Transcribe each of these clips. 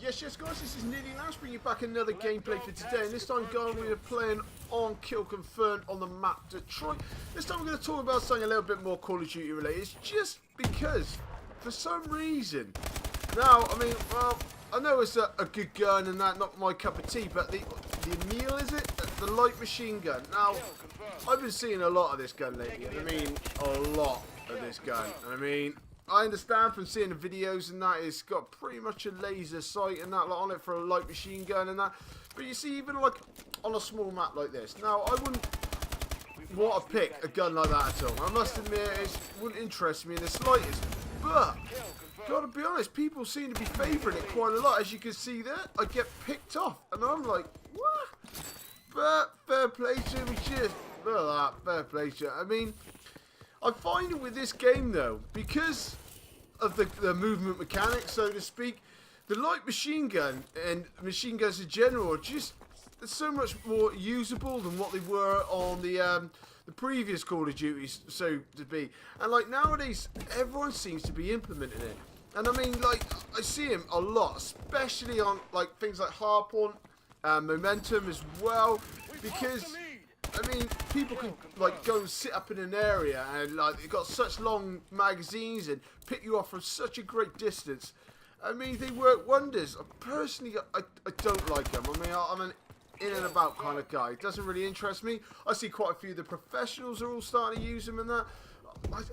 Yes, guys, this is Nearly Last, bringing you back another gameplay for today, and this time, guys, we are playing on Kill Confirmed on the map Detroit. This time we're going to talk about something a little bit more Call of Duty related. It's just because, for some reason, now, I mean, well, I know it's a good gun and that, not my cup of tea, but the Ameli, is it? The light machine gun. Now, I've been seeing a lot of this gun lately, and I mean, a lot of this gun. I mean, I understand from seeing the videos and that it's got pretty much a laser sight and that on it for a light machine gun and that. But you see, even like on a small map like this, now I wouldn't want to pick a gun like that at all. I must admit, it wouldn't interest me in the slightest. But gotta be honest, people seem to be favouring it quite a lot. As you can see there, I get picked off, and I'm like, what? But fair play to me, just look at that, fair play to. I mean, I find it with this game though, because of the movement mechanics, so to speak, the light machine gun and machine guns in general are just so much more usable than what they were on the previous Call of Duties, so to be. And like nowadays, everyone seems to be implementing it. And I mean, like, I see him a lot, especially on like things like Hardpoint, Momentum as well, because I mean, people can like go and sit up in an area and like they've got such long magazines and pick you off from such a great distance. I mean, they work wonders. Personally, I don't like them. I mean, I'm an in and about kind of guy. It doesn't really interest me. I see quite a few of the professionals are all starting to use them and that.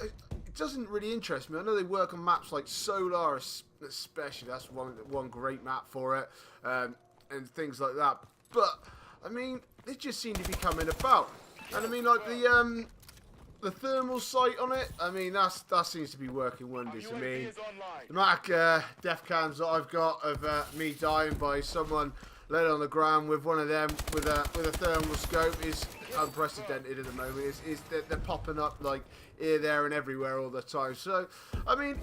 It doesn't really interest me. I know they work on maps like Solar, especially. That's one great map for it, and things like that. But I mean, they just seem to be coming about. And I mean, like the thermal sight on it, I mean, that seems to be working wonders. I mean, the Mac death cams that I've got of me dying by someone laid on the ground with one of them with a thermal scope is unprecedented at the moment. They're popping up like here, there, and everywhere all the time. So, I mean,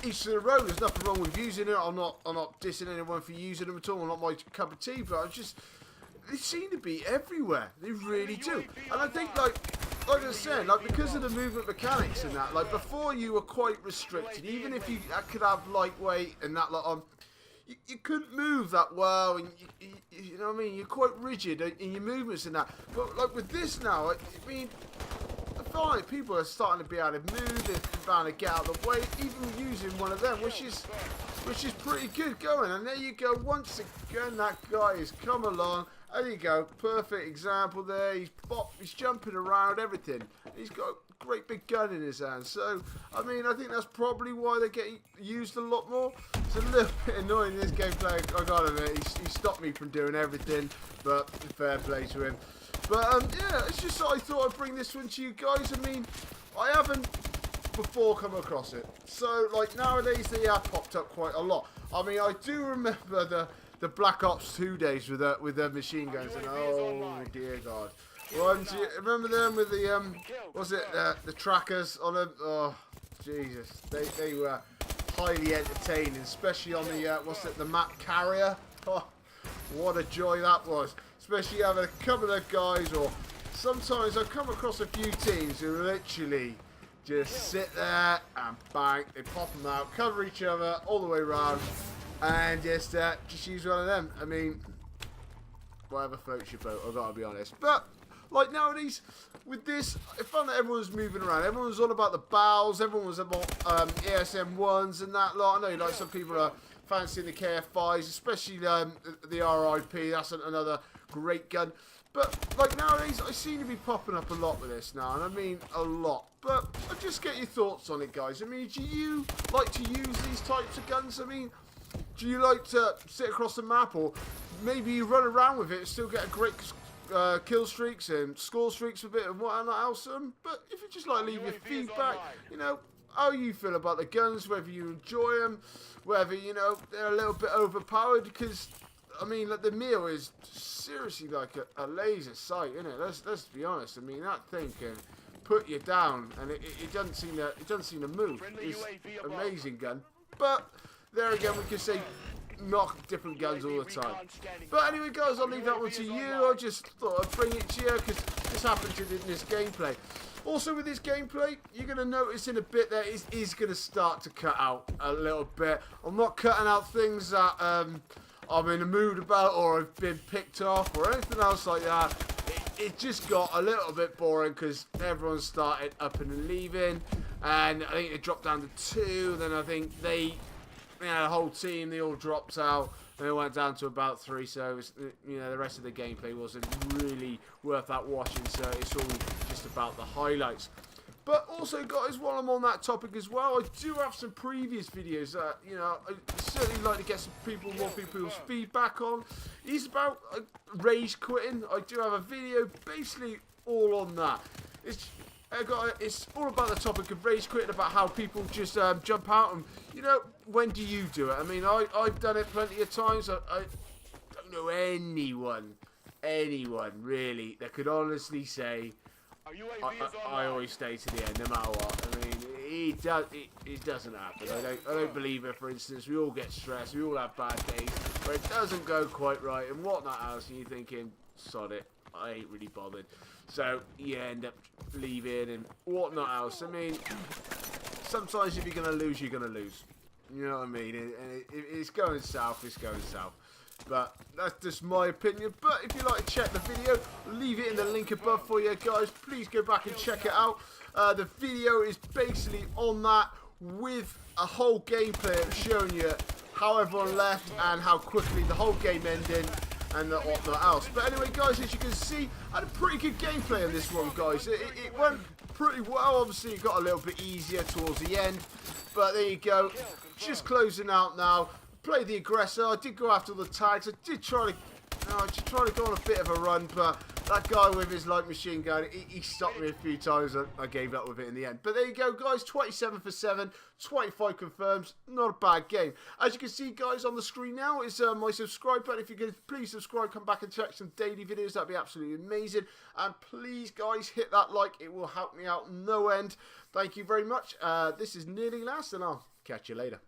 each to their own. There's nothing wrong with using it. I'm not dissing anyone for using them at all. I'm not my cup of tea, but they seem to be everywhere. They really do. And I think, like I said, like because of the movement mechanics and that, like before you were quite restricted. Even if you could have lightweight and that lot on, you couldn't move that well, and you know what I mean. You're quite rigid in your movements and that. But like with this now, I mean, I feel like people are starting to be able to move. They're starting to get out of the way, even using one of them, which is pretty good going. And there you go. Once again, that guy has come along. There you go, perfect example there. He's jumping around, everything. He's got a great big gun in his hand. So, I mean, I think that's probably why they're getting used a lot more. It's a little bit annoying in this gameplay, I gotta admit. He stopped me from doing everything, but fair play to him. But, yeah, it's just that I thought I'd bring this one to you guys. I mean, I haven't before come across it. So, like, nowadays they have popped up quite a lot. I mean, I do remember the Black Ops 2 days with their machine guns, and oh dear God. Do you remember them with the was it the trackers on them? Oh Jesus, they were highly entertaining, especially on the the map carrier. Oh, what a joy that was! Especially having a couple of guys, or sometimes I've come across a few teams who literally just sit there and bang, they pop them out, cover each other all the way around. And just use one of them. I mean, whatever floats your boat, I've got to be honest. But, like nowadays, with this, I found that everyone's moving around. Everyone's all about the bows. Everyone was about ASM-1s and that lot. I know, like, some people are fancying the KF-5s, especially the RIP. That's another great gun. But, like, nowadays, I seem to be popping up a lot with this now. And I mean, a lot. But, I'll just get your thoughts on it, guys. I mean, do you like to use these types of guns? I mean, do you like to sit across the map, or maybe you run around with it and still get a great kill streaks and score streaks with it and whatnot else? But if you just like to leave your feedback, you know, how you feel about the guns, whether you enjoy them, whether, you know, they're a little bit overpowered, because, I mean, like, the meal is seriously like a laser sight, isn't it? Let's be honest. I mean, that thing can put you down, and it doesn't seem to move. It's an amazing gun. But there again, we can say knock different guns all the time. But anyway, guys, I'll leave that one to you. I just thought I'd bring it to you because this happened in this gameplay. Also, with this gameplay, you're going to notice in a bit that it is going to start to cut out a little bit. I'm not cutting out things that I'm in a mood about, or I've been picked off, or anything else like that. It just got a little bit boring because everyone started up and leaving, and I think it dropped down to 2. Then I think the whole team, they all dropped out, and it went down to about 3. So it was, the rest of the gameplay wasn't really worth that watching. So it's all just about the highlights. But also, guys, while I'm on that topic as well, I do have some previous videos that, I certainly like to get more people's feedback on. It's about rage quitting. I do have a video basically all on that. It's all about the topic of rage quitting, about how people just jump out and, when do you do it? I mean, I've done it plenty of times. I don't know anyone really that could honestly say, I always stay to the end, no matter what. I mean, it doesn't happen. I don't believe it. For instance, we all get stressed. We all have bad days where it doesn't go quite right and whatnot else, and you're thinking, sod it, I ain't really bothered. So you end up leaving and whatnot else. I mean, sometimes if you're going to lose, you're going to lose. You know what I mean? And it's going south, it's going south. But that's just my opinion. But if you'd like to check the video, leave it in the link above for you guys. Please go back and check it out. The video is basically on that with a whole gameplay of showing you how everyone left and how quickly the whole game ended and whatnot else. But anyway, guys, as you can see, I had a pretty good gameplay on this one, guys. It went pretty well. Obviously, it got a little bit easier towards the end. But there you go. Just closing out now. Play the aggressor. I did go after the tags. I did try to go on a bit of a run, but that guy with his light machine gun, he stopped me a few times. I gave up with it in the end. But there you go, guys. 27 for 7, 25 confirms. Not a bad game. As you can see, guys, on the screen now is my subscribe button. If you could please subscribe, come back and check some daily videos. That'd be absolutely amazing. And please, guys, hit that like. It will help me out no end. Thank you very much. This is nearly last, and I'll catch you later.